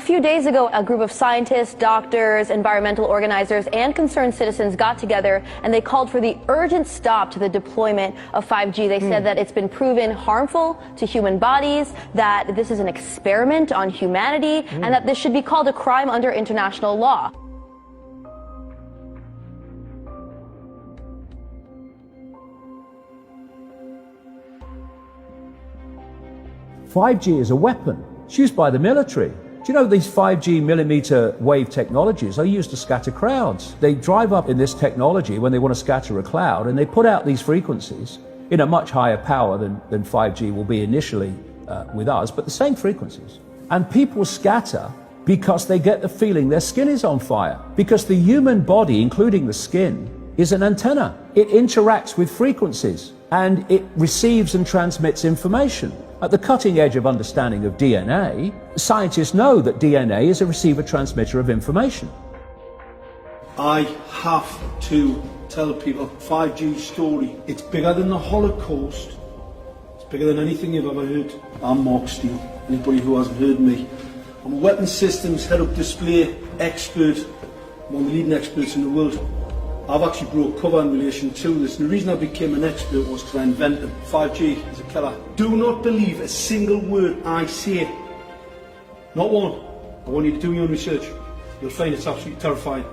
few days ago, a group of scientists, doctors, environmental organizers, and concerned citizens got together and they called for the urgent stop to the deployment of 5G. They said that it's been proven harmful to human bodies, that this is an experiment on humanity, and that this should be called a crime under international law. "5G is a weapon. It's used by the military. Do you know these 5G millimeter wave technologies are used to scatter crowds? They drive up in this technology when they want to scatter a cloud, and they put out these frequencies in a much higher power than 5G will be initially with us, but the same frequencies. And people scatter because they get the feeling their skin is on fire. Because the human body, including the skin, is an antenna. It interacts with frequencies and it receives and transmits information. At the cutting edge of understanding of DNA, scientists know that DNA is a receiver-transmitter of information. I have to tell people 5G story. It's bigger than the Holocaust. It's bigger than anything you've ever heard. I'm Mark Steele. Anybody who hasn't heard me. I'm a weapons systems head-up display expert. I'm one of the leading experts in the world. I've actually brought cover in relation to this, and the reason I became an expert was because I invented 5G as a killer. Do not believe a single word I say. Not one. I want you to do your own research. You'll find it's absolutely terrifying.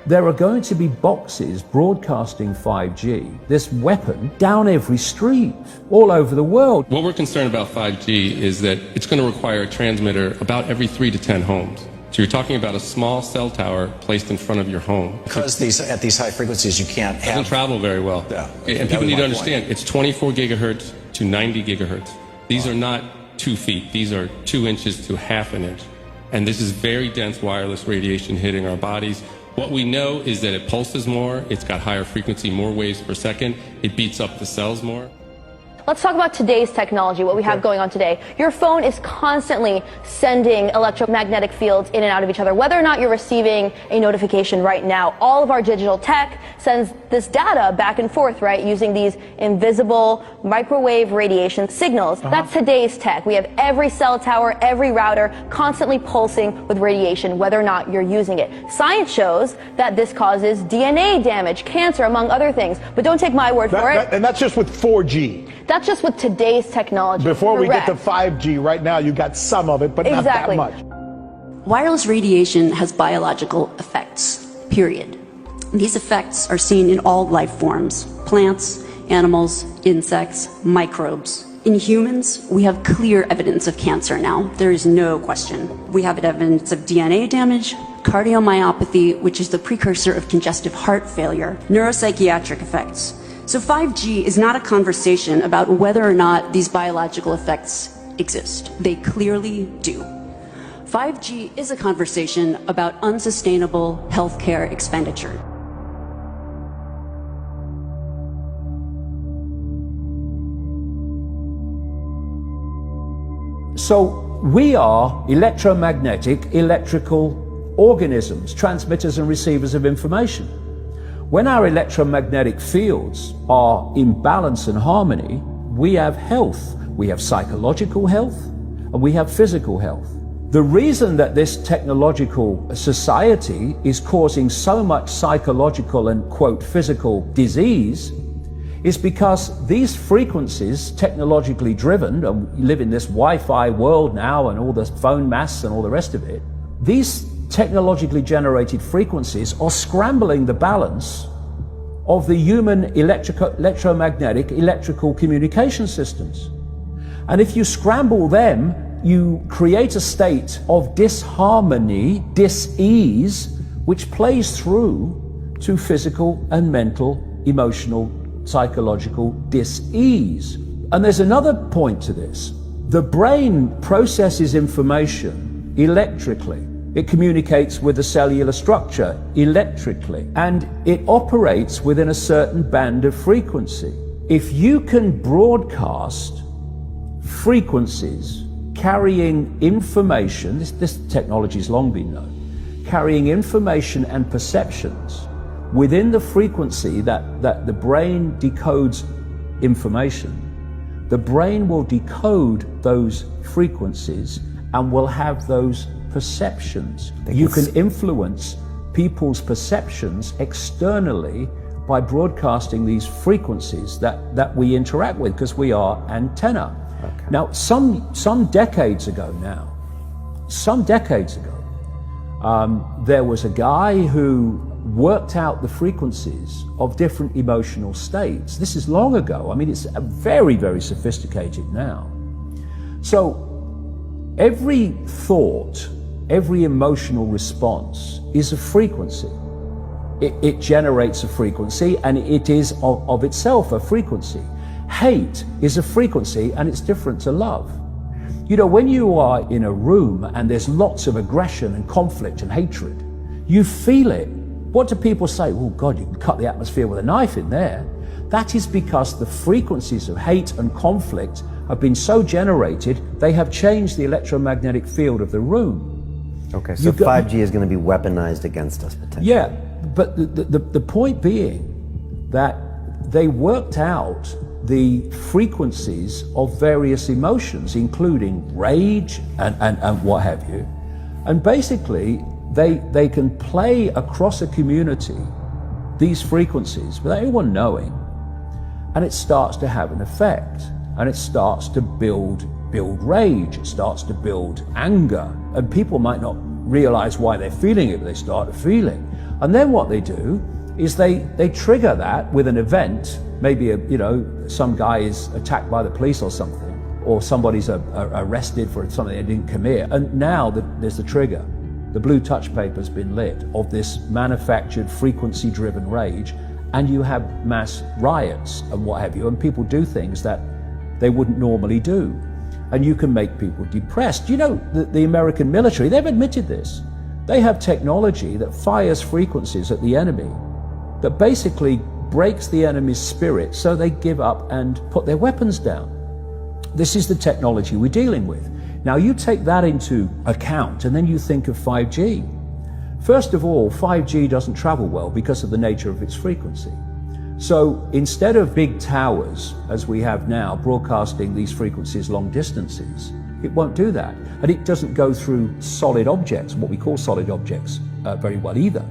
There are going to be boxes broadcasting 5G, this weapon, down every street, all over the world. What we're concerned about 5G is that it's going to require a transmitter about every 3 to 10 homes. So you're talking about a small cell tower placed in front of your home. Because at these high frequencies you can't have... It doesn't travel very well. Yeah. And people need to understand, it's 24 gigahertz to 90 gigahertz. These are not 2 feet. These are 2 inches to half an inch. And this is very dense wireless radiation hitting our bodies. What we know is that it pulses more, it's got higher frequency, more waves per second, it beats up the cells more. Let's talk about today's technology, what we have going on today. Your phone is constantly sending electromagnetic fields in and out of each other. Whether or not you're receiving a notification right now, all of our digital tech sends this data back and forth, right, using these invisible microwave radiation signals. That's today's tech. We have every cell tower, every router constantly pulsing with radiation, whether or not you're using it. Science shows that this causes DNA damage, cancer, among other things. But don't take my word for it. And that's just with 4G. That's just with today's technology. Before we get to 5G, right now you got some of it, but not that much. Wireless radiation has biological effects, period. These effects are seen in all life forms: plants, animals, insects, microbes. In humans, we have clear evidence of cancer now. There is no question. We have evidence of DNA damage, cardiomyopathy, which is the precursor of congestive heart failure, neuropsychiatric effects. So 5G is not a conversation about whether or not these biological effects exist. They clearly do. 5G is a conversation about unsustainable healthcare expenditure. So we are electromagnetic, electrical organisms, transmitters and receivers of information. When our electromagnetic fields are in balance and harmony, we have health. We have psychological health and we have physical health. The reason that this technological society is causing so much psychological and, quote, physical disease is because these frequencies, technologically driven, and we live in this Wi-Fi world now and all the phone masts and all the rest of it, these technologically generated frequencies are scrambling the balance of the human electromagnetic electrical communication systems. And if you scramble them, you create a state of disharmony, dis-ease, which plays through to physical and mental, emotional, psychological dis-ease. And there's another point to this. The brain processes information electrically. It communicates with the cellular structure electrically, and it operates within a certain band of frequency. If you can broadcast frequencies carrying information, this technology has long been known, carrying information and perceptions within the frequency that the brain decodes information, the brain will decode those frequencies and will have those perceptions. You can influence people's perceptions externally by broadcasting these frequencies that we interact with, because we are antenna. Okay. Now, some decades ago, there was a guy who worked out the frequencies of different emotional states. This is long ago. I mean, it's very, very sophisticated now. So every thought, every emotional response is a frequency. It generates a frequency, and it is of itself a frequency. Hate is a frequency, and it's different to love. You know, when you are in a room and there's lots of aggression and conflict and hatred, you feel it. What do people say? Oh God, you can cut the atmosphere with a knife in there. That is because the frequencies of hate and conflict have been so generated, they have changed the electromagnetic field of the room. Okay, so 5G is going to be weaponized against us potentially. Yeah, but the point being that they worked out the frequencies of various emotions, including rage and what have you. And basically, they can play across a community these frequencies without anyone knowing, and it starts to have an effect, and it starts to build rage, it starts to build anger, and people might not realize why they're feeling it, but they start to feel it. And then what they do is they trigger that with an event. Maybe some guy is attacked by the police or something, or somebody's arrested for something they didn't commit, and now there's the trigger. The blue touch paper's been lit of this manufactured frequency-driven rage, and you have mass riots and what have you, and people do things that they wouldn't normally do. And you can make people depressed. You know, the American military, they've admitted this. They have technology that fires frequencies at the enemy that basically breaks the enemy's spirit, so they give up and put their weapons down. This is the technology we're dealing with. Now you take that into account and then you think of 5G. First of all, 5G doesn't travel well because of the nature of its frequency. So instead of big towers, as we have now, broadcasting these frequencies long distances, it won't do that. And it doesn't go through solid objects, what we call solid objects, very well either.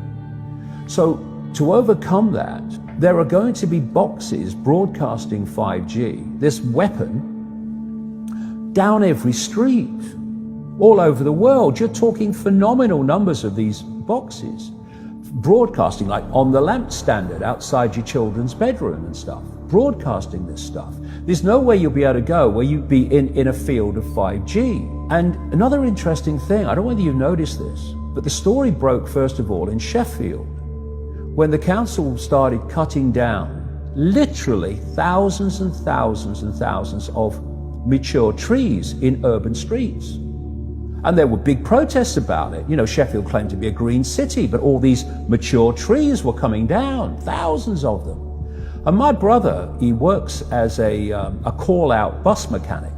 So to overcome that, there are going to be boxes broadcasting 5G, this weapon, down every street, all over the world. You're talking phenomenal numbers of these boxes, broadcasting like on the lamp standard outside your children's bedroom and stuff, broadcasting this stuff. There's nowhere you'll be able to go where you'd be in a field of 5G. And another interesting thing, I don't know whether you've noticed this, but the story broke first of all in Sheffield, when the council started cutting down literally thousands and thousands and thousands of mature trees in urban streets. And there were big protests about it. You know, Sheffield claimed to be a green city, but all these mature trees were coming down, thousands of them. And my brother, he works as a call-out bus mechanic.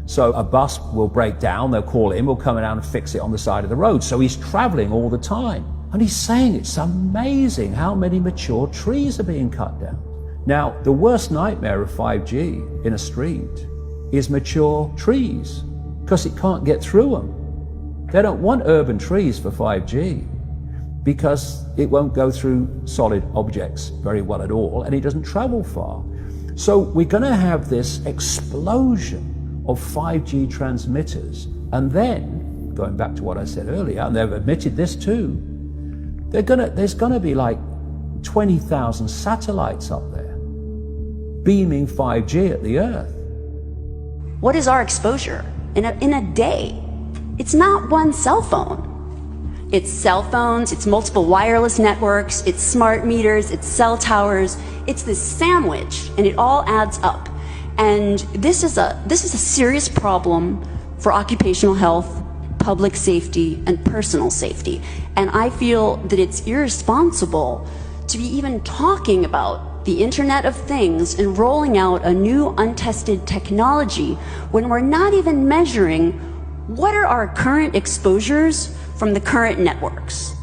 So a bus will break down, they'll call him, he'll come down and fix it on the side of the road. So he's traveling all the time. And he's saying it's amazing how many mature trees are being cut down. Now, the worst nightmare of 5G in a street is mature trees, because it can't get through them. They don't want urban trees for 5G because it won't go through solid objects very well at all, and it doesn't travel far. So we're going to have this explosion of 5G transmitters, and then, going back to what I said earlier, and they've admitted this too, there's going to be like 20,000 satellites up there beaming 5G at the Earth. What is our exposure in a day? It's not one cell phone. It's cell phones, it's multiple wireless networks, it's smart meters, it's cell towers. It's this sandwich, and it all adds up. And this is a serious problem for occupational health, public safety, and personal safety. And I feel that it's irresponsible to be even talking about the Internet of Things and rolling out a new untested technology when we're not even measuring what are our current exposures from the current networks.